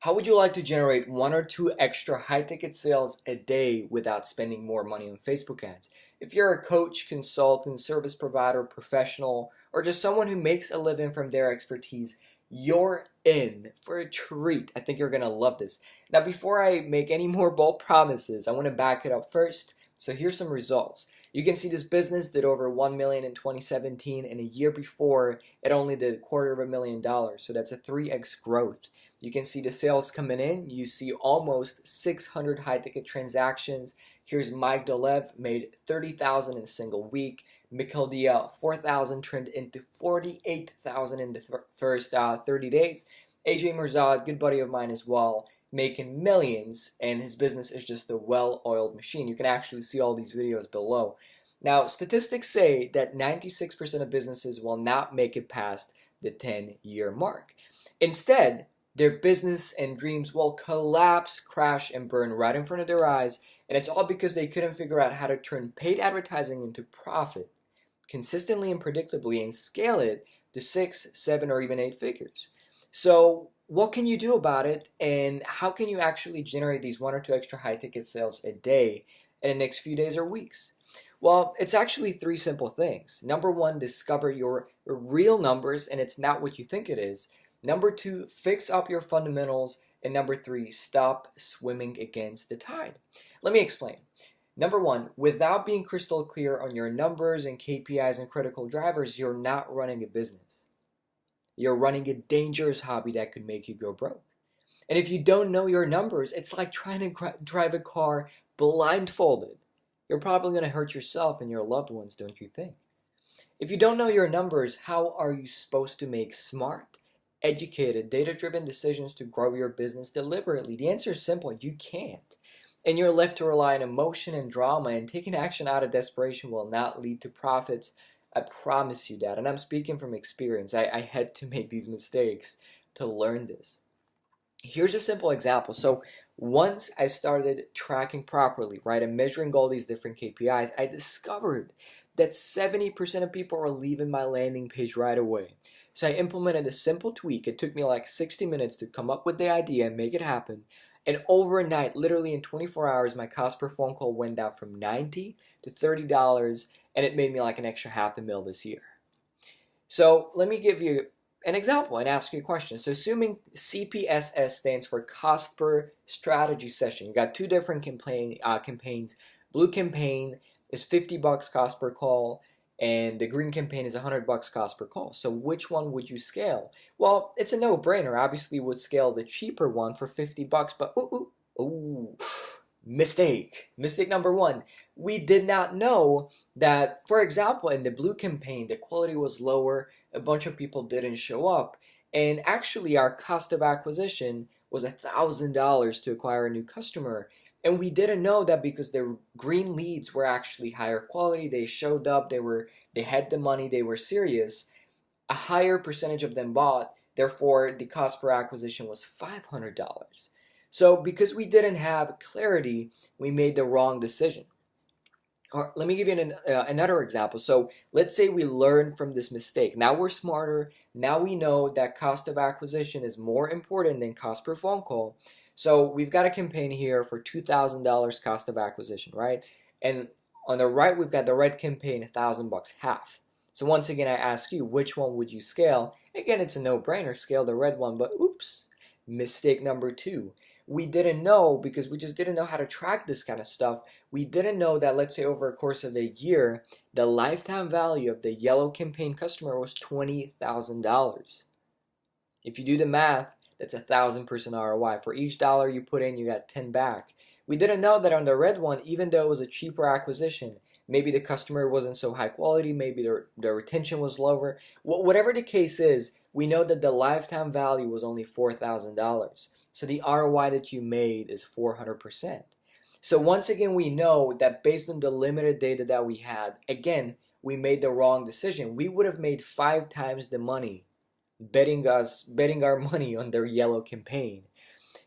How would you like to generate one or two extra high ticket sales a day without spending more money on Facebook ads? If you're a coach, consultant, service provider, professional, or just someone who makes a living from their expertise, you're in for a treat. I think you're going to love this. Now, before I make any more bold promises, I want to back it up first. So here's some results. You can see this business did over 1 million in 2017, and a year before it only did $250,000. So that's a 3x growth. You can see the sales coming in. You see almost 600 high ticket transactions. Here's Mike Dolev made 30,000 in a single week. Mikhail Dia 4,000 turned into 48,000 in the first 30 days. AJ Mirzad, good buddy of mine as well, making millions, and his business is just a well-oiled machine. You can actually see all these videos below. Now, statistics say that 96% of businesses will not make it past the 10-year mark. Instead, their business and dreams will collapse, crash, and burn right in front of their eyes, and it's all because they couldn't figure out how to turn paid advertising into profit consistently and predictably and scale it to 6, 7, or even 8 figures. So what can you do about it, and how can you actually generate these one or two extra high ticket sales a day in the next few days or weeks? Well, it's actually 3 simple things. Number 1, discover your real numbers, and it's not what you think it is. Number 2, fix up your fundamentals. And number 3, stop swimming against the tide. Let me explain. Number 1, without being crystal clear on your numbers and KPIs and critical drivers, you're not running a business. You're running a dangerous hobby that could make you go broke. And if you don't know your numbers, it's like trying to drive a car blindfolded. You're probably going to hurt yourself and your loved ones, don't you think? If you don't know your numbers, how are you supposed to make smart, educated, data-driven decisions to grow your business deliberately? The answer is simple. You can't. And you're left to rely on emotion and drama, and taking action out of desperation will not lead to profits. I promise you that. And I'm speaking from experience. I had to make these mistakes to learn this. Here's a simple example. So once I started tracking properly, right, and measuring all these different KPIs, I discovered that 70% of people are leaving my landing page right away. So I implemented a simple tweak. It took me like 60 minutes to come up with the idea and make it happen. And overnight, literally in 24 hours, my cost per phone call went down from $90 to $30, and it made me like an extra $500,000 this year. So let me give you an example and ask you a question. So assuming CPSS stands for cost per strategy session, you got 2 different campaigns. Blue campaign is $50 cost per call, and the green campaign is $100 cost per call. So which one would you scale? Well, it's a no-brainer. Obviously, you would scale the cheaper one for $50, but mistake. Mistake number 1. We did not know that, for example, in the blue campaign, the quality was lower, a bunch of people didn't show up, and actually our cost of acquisition was $1,000 to acquire a new customer. And we didn't know that because the green leads were actually higher quality. They showed up, they had the money, they were serious. A higher percentage of them bought, therefore the cost per acquisition was $500. So because we didn't have clarity, we made the wrong decision. Or let me give you another example. So let's say we learned from this mistake. Now we're smarter. Now we know that cost of acquisition is more important than cost per phone call. So we've got a campaign here for $2,000 cost of acquisition, right? And on the right, we've got the red campaign, $1,000, half. So once again, I ask you, which one would you scale? Again, it's a no-brainer, scale the red one, but oops, mistake number 2. We didn't know, because we just didn't know how to track this kind of stuff. We didn't know that, let's say over a course of a year, the lifetime value of the yellow campaign customer was $20,000. If you do the math, that's 1,000% ROI. For each dollar you put in, you got 10 back. We didn't know that on the red one, even though it was a cheaper acquisition, maybe the customer wasn't so high quality, maybe their retention was lower. Whatever the case is, we know that the lifetime value was only $4,000. So the ROI that you made is 400%. So once again, we know that based on the limited data that we had, again, we made the wrong decision. We would have made 5 times the money betting our money on their yellow campaign.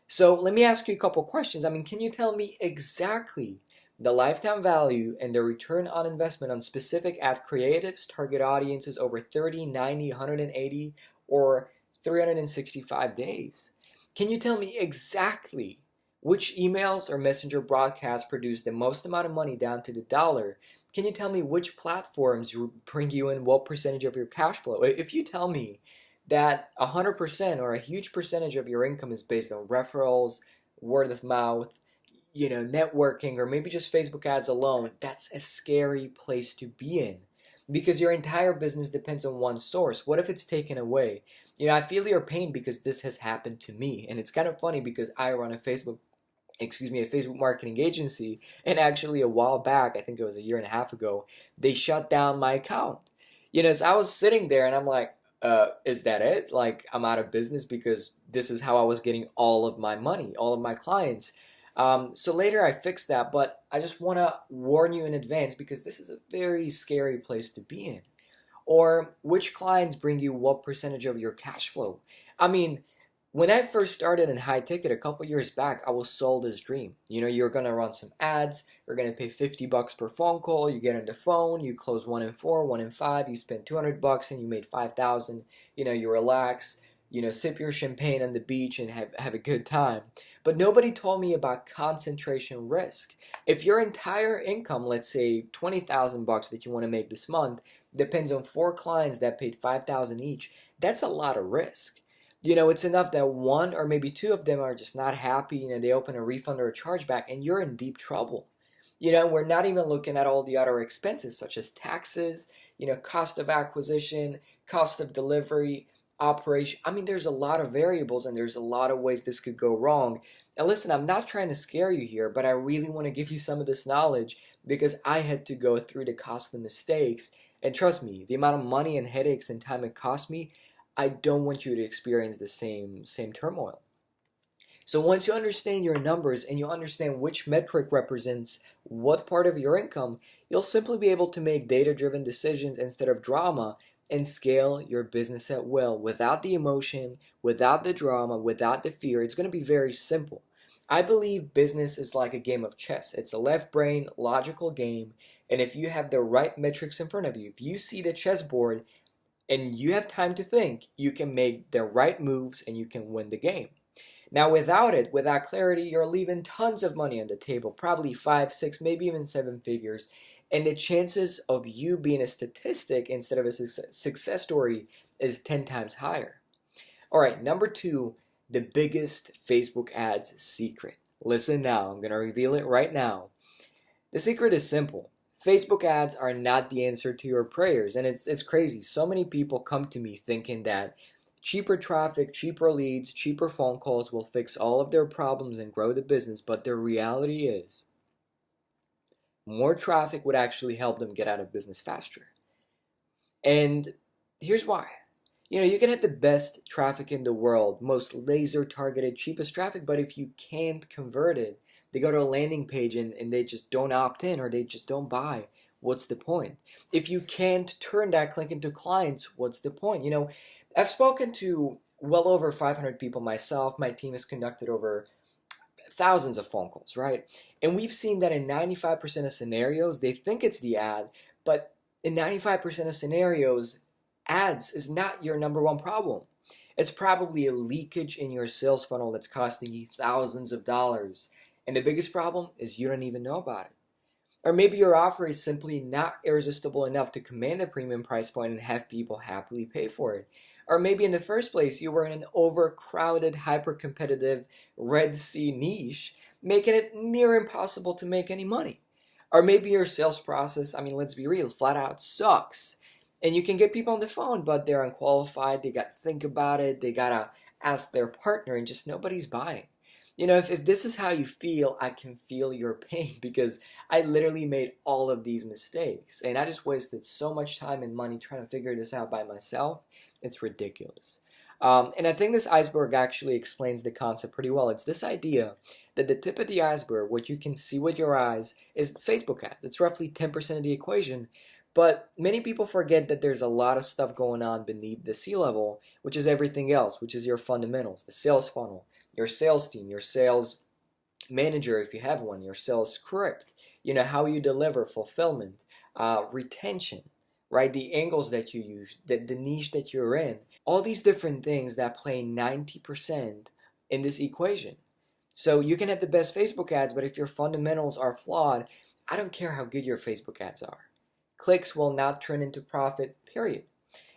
So let me ask you a couple questions. Can you tell me exactly the lifetime value and the return on investment on specific ad creatives, target audiences over 30, 90, 180, or 365 days? Can you tell me exactly which emails or messenger broadcasts produce the most amount of money down to the dollar? Can you tell me which platforms bring you in what percentage of your cash flow? If you tell me that 100% or a huge percentage of your income is based on referrals, word of mouth, networking, or maybe just Facebook ads alone, that's a scary place to be in because your entire business depends on one source. What if it's taken away? I feel your pain because this has happened to me. And it's kind of funny because I run a Facebook marketing agency. And actually, a while back, I think it was a year and a half ago, they shut down my account. So I was sitting there and I'm like, is that it? Like, I'm out of business because this is how I was getting all of my money, all of my clients. So later I fixed that, but I just want to warn you in advance because this is a very scary place to be in. Or which clients bring you what percentage of your cash flow? I mean, when I first started in high ticket a couple years back, I was sold this dream. You're going to run some ads, you're going to pay $50 per phone call, you get on the phone, you close 1 in 4, 1 in 5, you spend $200 and you made 5,000. You relax, sip your champagne on the beach and have a good time. But nobody told me about concentration risk. If your entire income, let's say $20,000 that you want to make this month, depends on 4 clients that paid 5,000 each, that's a lot of risk. It's enough that 1 or maybe 2 of them are just not happy, they open a refund or a chargeback, and you're in deep trouble. We're not even looking at all the other expenses such as taxes, cost of acquisition, cost of delivery, operation. I mean, there's a lot of variables and there's a lot of ways this could go wrong. And listen, I'm not trying to scare you here, but I really want to give you some of this knowledge because I had to go through the costly mistakes. And trust me, the amount of money and headaches and time it cost me, I don't want you to experience the same turmoil. So once you understand your numbers and you understand which metric represents what part of your income, you'll simply be able to make data-driven decisions instead of drama and scale your business at will without the emotion, without the drama, without the fear. It's going to be very simple. I believe business is like a game of chess. It's a left brain, logical game. And if you have the right metrics in front of you, if you see the chessboard and you have time to think, you can make the right moves and you can win the game. Now, without clarity, you're leaving tons of money on the table, probably 5, 6, maybe even 7 figures. And the chances of you being a statistic instead of a success story is 10 times higher. All right, number 2, the biggest Facebook ads secret. Listen now, I'm going to reveal it right now. The secret is simple. Facebook ads are not the answer to your prayers. And it's crazy. So many people come to me thinking that cheaper traffic, cheaper leads, cheaper phone calls will fix all of their problems and grow the business. But the reality is, more traffic would actually help them get out of business faster. And here's why. You can have the best traffic in the world, most laser targeted, cheapest traffic, but if you can't convert it, they go to a landing page and they just don't opt in or they just don't buy. What's the point? If you can't turn that click into clients, what's the point? I've spoken to well over 500 people myself. My team has conducted over thousands of phone calls, right? And we've seen that in 95% of scenarios, they think it's the ad, but in 95% of scenarios, ads is not your number one problem. It's probably a leakage in your sales funnel that's costing you thousands of dollars. And the biggest problem is you don't even know about it. Or maybe your offer is simply not irresistible enough to command a premium price point and have people happily pay for it. Or maybe in the first place you were in an overcrowded, hyper-competitive Red Sea niche, making it near impossible to make any money. Or maybe your sales process, let's be real, flat out sucks. And you can get people on the phone, but they're unqualified, they gotta think about it, they gotta ask their partner, and just nobody's buying. If this is how you feel, I can feel your pain because I literally made all of these mistakes. And I just wasted so much time and money trying to figure this out by myself. It's ridiculous. And I think this iceberg actually explains the concept pretty well. It's this idea that the tip of the iceberg, what you can see with your eyes, is Facebook ads. It's roughly 10% of the equation. But many people forget that there's a lot of stuff going on beneath the sea level, which is everything else, which is your fundamentals, the sales funnel, your sales team, your sales manager if you have one, your sales script, how you deliver, fulfillment, retention, right? The angles that you use, the niche that you're in, all these different things that play 90% in this equation. So you can have the best Facebook ads, but if your fundamentals are flawed, I don't care how good your Facebook ads are. Clicks will not turn into profit, period.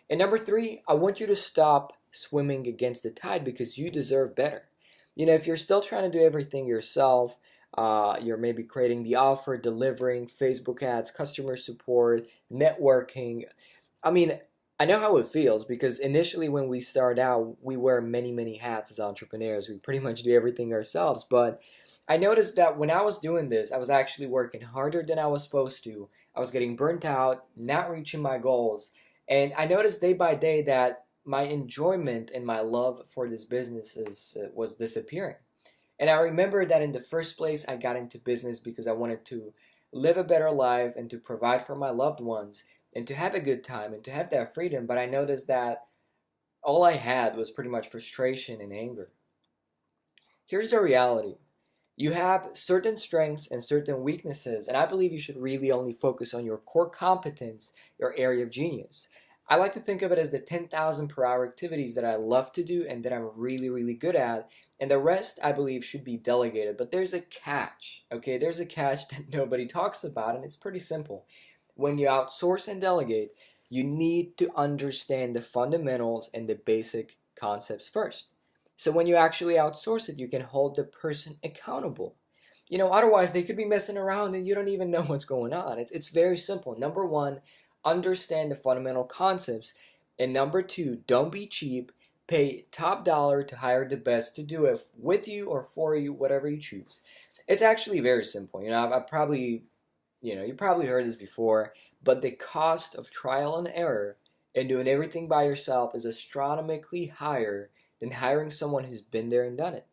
And number three, I want you to stop swimming against the tide because you deserve better. If you're still trying to do everything yourself, you're maybe creating the offer, delivering Facebook ads, customer support, networking. I mean, I know how it feels because initially when we start out, we wear many, many hats as entrepreneurs. We pretty much do everything ourselves. But I noticed that when I was doing this, I was actually working harder than I was supposed to. I was getting burnt out, not reaching my goals. And I noticed day by day that my enjoyment and my love for this business was disappearing. And I remember that in the first place, I got into business because I wanted to live a better life and to provide for my loved ones and to have a good time and to have that freedom. But I noticed that all I had was pretty much frustration and anger. Here's the reality. You have certain strengths and certain weaknesses, and I believe you should really only focus on your core competence, your area of genius. I like to think of it as the 10,000 per hour activities that I love to do and that I'm really, really good at. And the rest, I believe, should be delegated. But there's a catch, okay? There's a catch that nobody talks about, and it's pretty simple. When you outsource and delegate, you need to understand the fundamentals and the basic concepts first. So when you actually outsource it, you can hold the person accountable. Otherwise they could be messing around and you don't even know what's going on. It's very simple. Number one, understand the fundamental concepts. And number two, don't be cheap. Pay top dollar to hire the best to do it with you or for you, whatever you choose. It's actually very simple. I've probably, you probably heard this before, but the cost of trial and error and doing everything by yourself is astronomically higher than hiring someone who's been there and done it.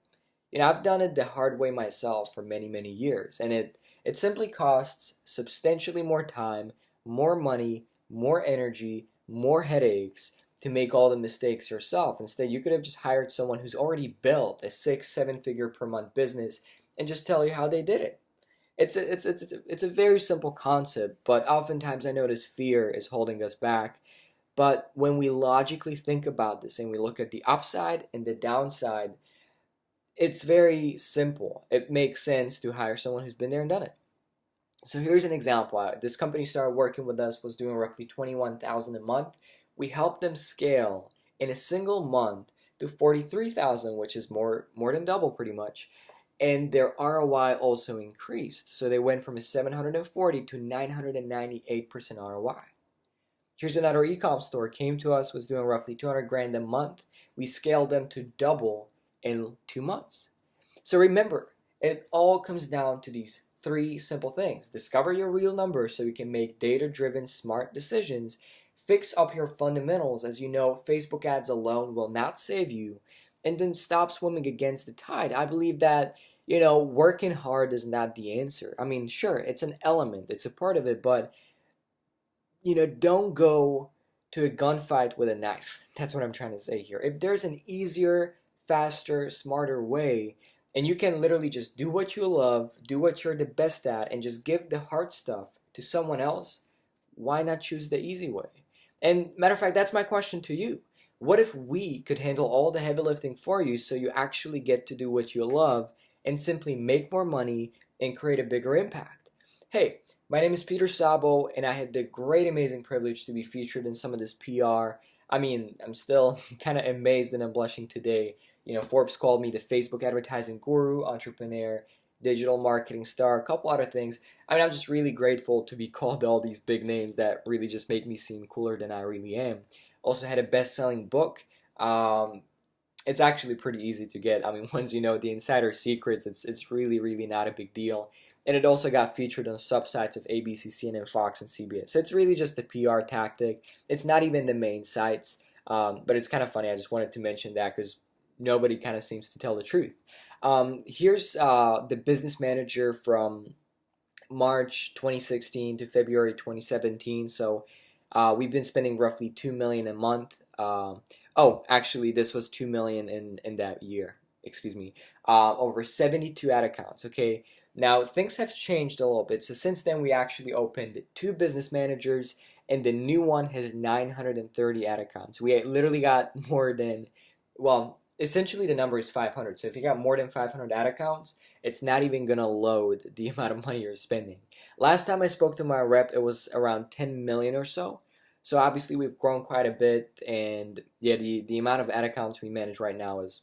I've done it the hard way myself for many, many years, and it simply costs substantially more time, more money, more energy, more headaches to make all the mistakes yourself. Instead, you could have just hired someone who's already built a 6-7 figure per month business and just tell you how they did it. It's a very simple concept, but oftentimes I notice fear is holding us back. But when we logically think about this and we look at the upside and the downside, it's very simple. It makes sense to hire someone who's been there and done it. So here's an example. This company started working with us, was doing roughly $21,000 a month. We helped them scale in a single month to $43,000, which is more than double pretty much. And their ROI also increased. So they went from a 740 to 998% ROI. Here's another e-com store, came to us, was doing roughly 200 grand a month. We scaled them to double in 2 months. So remember, it all comes down to these 3 simple things. Discover your real numbers so you can make data-driven smart decisions. Fix up your fundamentals. As you know, Facebook ads alone will not save you. And then stop swimming against the tide. I believe that, working hard is not the answer. I mean, sure, it's an element, it's a part of it, but don't go to a gunfight with a knife. That's what I'm trying to say here. If there's an easier, faster, smarter way, and you can literally just do what you love, do what you're the best at, and just give the hard stuff to someone else, why not choose the easy way? And matter of fact, that's my question to you. What if we could handle all the heavy lifting for you so you actually get to do what you love and simply make more money and create a bigger impact? Hey, my name is Peter Szabo, and I had the great, amazing privilege to be featured in some of this PR. I mean, I'm still kind of amazed and I'm blushing today. Forbes called me the Facebook advertising guru, entrepreneur, digital marketing star, a couple other things. I mean, I'm just really grateful to be called all these big names that really just make me seem cooler than I really am. Also had a best-selling book. It's actually pretty easy to get. I mean, once you know the insider secrets, it's really, really not a big deal. And it also got featured on sub-sites of ABC, CNN, Fox, and CBS. So it's really just a PR tactic. It's not even the main sites, but it's kind of funny. I just wanted to mention that because nobody kind of seems to tell the truth. Here's the business manager from March 2016 to February 2017. So we've been spending roughly $2 million a month. Actually, this was $2 million in that year. Excuse me. Over 72 ad accounts. Okay. Now, things have changed a little bit. So since then, we actually opened 2 business managers, and the new one has 930 ad accounts. We literally got more than, well, essentially the number is 500. So if you got more than 500 ad accounts, it's not even gonna load the amount of money you're spending. Last time I spoke to my rep, it was around 10 million or so. So obviously we've grown quite a bit, and yeah, the amount of ad accounts we manage right now is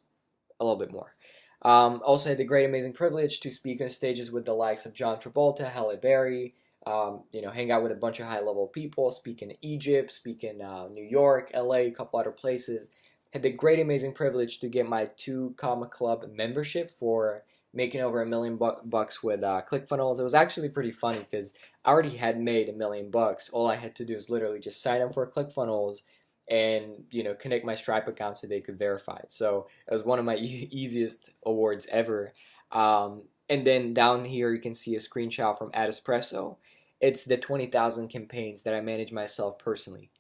a little bit more. Also had the great, amazing privilege to speak on stages with the likes of John Travolta, Halle Berry, hang out with a bunch of high-level people, speak in Egypt, speak in New York, LA, a couple other places. Had the great, amazing privilege to get my 2 Comma Club membership for making over $1 million with ClickFunnels. It was actually pretty funny because I already had made $1 million. All I had to do is literally just sign up for ClickFunnels and connect my Stripe account so they could verify it. So it was one of my easiest awards ever. And then down here you can see a screenshot from Ad Espresso. It's the 20,000 campaigns that I manage myself personally.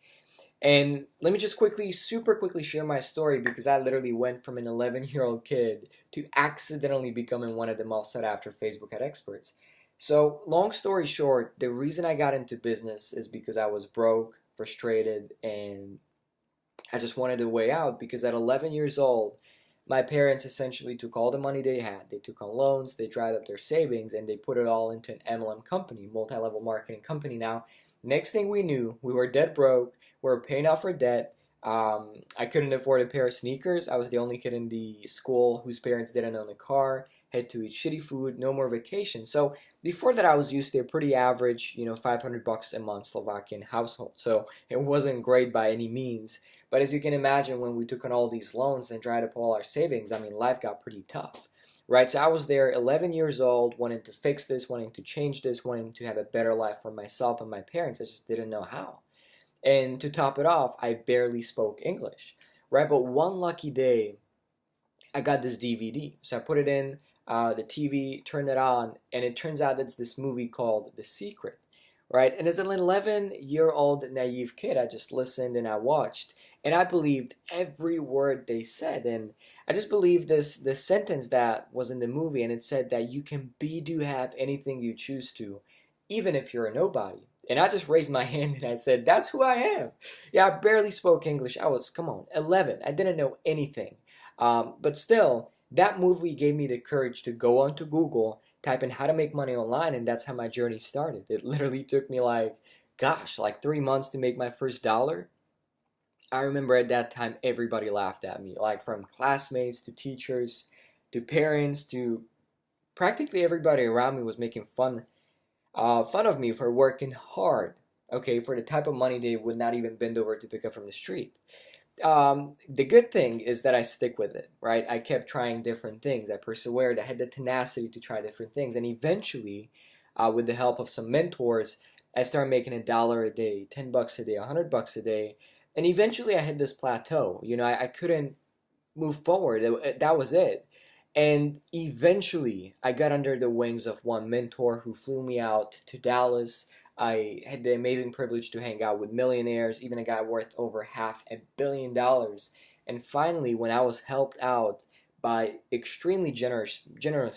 And let me just super quickly share my story, because I literally went from an 11-year-old kid to accidentally becoming one of the most sought after Facebook ad experts. So long story short, the reason I got into business is because I was broke, frustrated, and I just wanted a way out, because at 11 years old, my parents essentially took all the money they had. They took on loans, they dried up their savings, and they put it all into an MLM company, multi-level marketing company. Now, next thing we knew, we were dead broke. We were paying off our debt. I couldn't afford a pair of sneakers. I was the only kid in the school whose parents didn't own a car, had to eat shitty food, no more vacation. So before that, I was used to a pretty average, $500 a month Slovakian household. So it wasn't great by any means. But as you can imagine, when we took on all these loans and dried up all our savings, I mean, life got pretty tough, right? So I was there 11 years old, wanting to fix this, wanting to change this, wanting to have a better life for myself and my parents. I just didn't know how. And to top it off, I barely spoke English, right? But one lucky day, I got this DVD. So I put it in the TV, turned it on, and it turns out it's this movie called The Secret, right? And as an 11-year-old naive kid, I just listened and I watched, and I believed every word they said. And I just believed this sentence that was in the movie, and it said that you can be, do, have anything you choose to, even if you're a nobody. And I just raised my hand and I said, that's who I am. Yeah, I barely spoke English. I was, come on, 11. I didn't know anything. But still, that movie gave me the courage to go onto Google, type in how to make money online, and that's how my journey started. It literally took me like 3 months to make my first dollar. I remember at that time, everybody laughed at me, like from classmates to teachers to parents to practically everybody around me was making fun of me for working hard, okay, for the type of money they would not even bend over to pick up from the street. The good thing is that I stick with it, right? I kept trying different things. I persevered. I had the tenacity to try different things. And eventually, with the help of some mentors, I started making $1 a day, $10 a day, $100 a day. And eventually I hit this plateau. I couldn't move forward. That was it. And eventually, I got under the wings of one mentor who flew me out to Dallas. I had the amazing privilege to hang out with millionaires, even a guy worth over $500 million. And finally, when I was helped out by extremely generous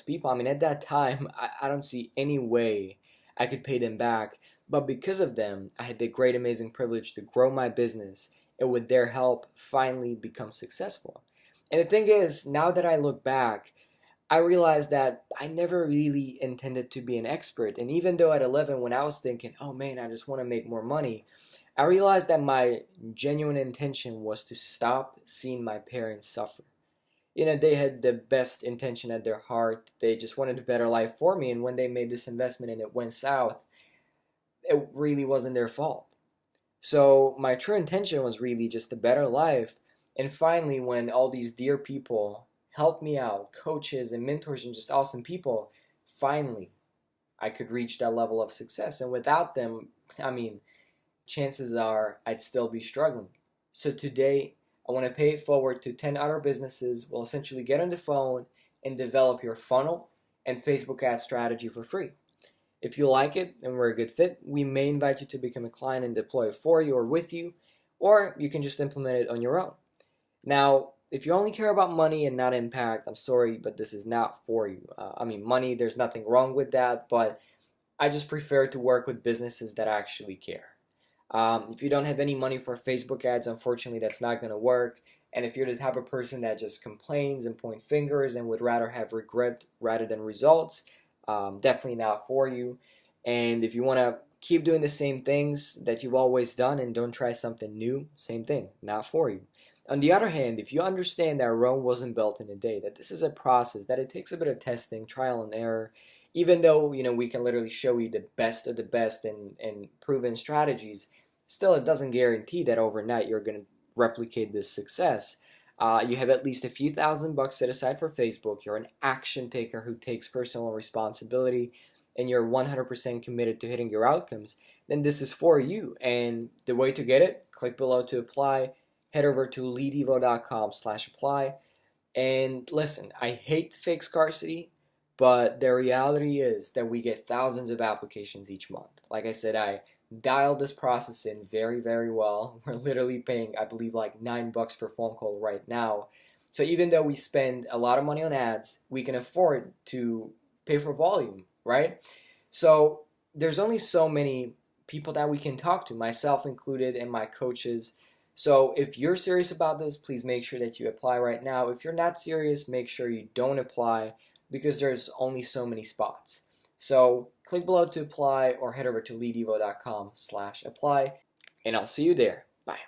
people, I mean, at that time, I don't see any way I could pay them back. But because of them, I had the great, amazing privilege to grow my business, and with their help, finally become successful. And the thing is, now that I look back, I realized that I never really intended to be an expert. And even though at 11, when I was thinking, oh man, I just want to make more money, I realized that my genuine intention was to stop seeing my parents suffer. They had the best intention at their heart. They just wanted a better life for me. And when they made this investment and it went south, it really wasn't their fault. So my true intention was really just a better life. And finally, when all these dear people helped me out, coaches and mentors and just awesome people, finally, I could reach that level of success. And without them, I mean, chances are I'd still be struggling. So today, I want to pay it forward to 10 other businesses. We'll essentially get on the phone and develop your funnel and Facebook ad strategy for free. If you like it and we're a good fit, we may invite you to become a client and deploy it for you or with you, or you can just implement it on your own. Now, if you only care about money and not impact, I'm sorry, but this is not for you. Money, there's nothing wrong with that, but I just prefer to work with businesses that actually care. If you don't have any money for Facebook ads, unfortunately, that's not going to work. And if you're the type of person that just complains and point fingers and would rather have regret rather than results, definitely not for you. And if you want to keep doing the same things that you've always done and don't try something new, same thing, not for you. On the other hand, if you understand that Rome wasn't built in a day, that this is a process, that it takes a bit of testing, trial and error, even though we can literally show you the best of the best and proven strategies, still it doesn't guarantee that overnight you're going to replicate this success. You have at least a few $1,000 set aside for Facebook. You're an action taker who takes personal responsibility, and you're 100% committed to hitting your outcomes. Then this is for you. And the way to get it, click below to apply. Head over to leadevo.com/apply. And listen, I hate fake scarcity, but the reality is that we get thousands of applications each month. Like I said, I dialed this process in very, very well. We're literally paying, I believe, like $9 per phone call right now. So even though we spend a lot of money on ads, we can afford to pay for volume, right? So there's only so many people that we can talk to, myself included and my coaches. So if you're serious about this, please make sure that you apply right now. If you're not serious, make sure you don't apply because there's only so many spots. So click below to apply or head over to leadevo.com/apply, and I'll see you there. Bye.